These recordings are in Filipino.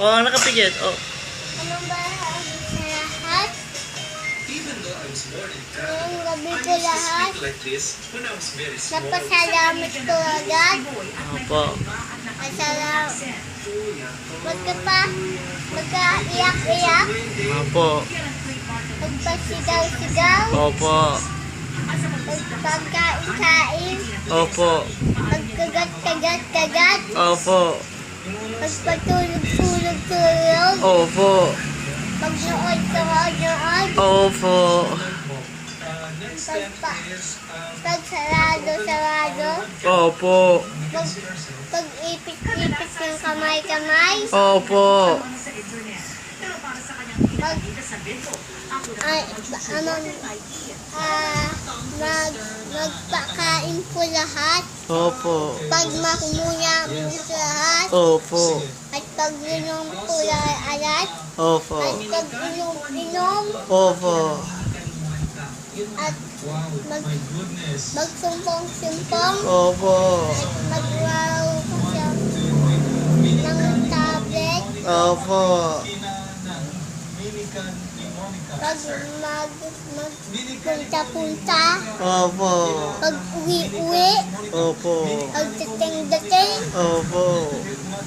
Oh, nakapigit. Oh. Anong bahay sa lahat? Ngayong gabi ko lahat. Napasalamat ko agad. Opo. Masalamat. Magka-iyak-iyak. Opo. Magpasigaw-sigaw. Opo. Magpagkain-kain. Opo. Magkagat-kagat-kagat. Opo. Magpatulog-tulog-tulog. Opo. Magnood-nood-nood. Opo. Pagsarado-sarado. Opo. Pag-ipit-ipit ng kamay-kamay. Opo. Magpakain po lahat. Opo. Pag makumuya mo sa lahat. Opo. At pag inom po alat. Opo. At pag inom. Opo. At magsumpong-sumpong. Opo. At magwaraw ko siya ng tablet. Opo. Pag magpunta-punta. Opo. Pag uwi-uwi. Opo. Pag dating-dating. Opo.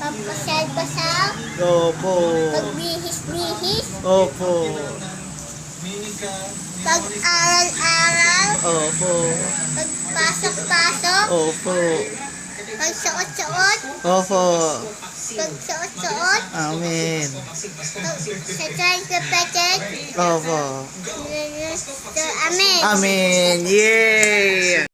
Pag pasal-pasal. Opo. Pag bihis-bihis. Opo. Pag aral-aral. Opo. Pag pasok-pasok. Opo. Pag suot-suot. Opo. Pag suot-suot. Amen. Pag sa trike-petek. Opo. Amen. Amen. Yay!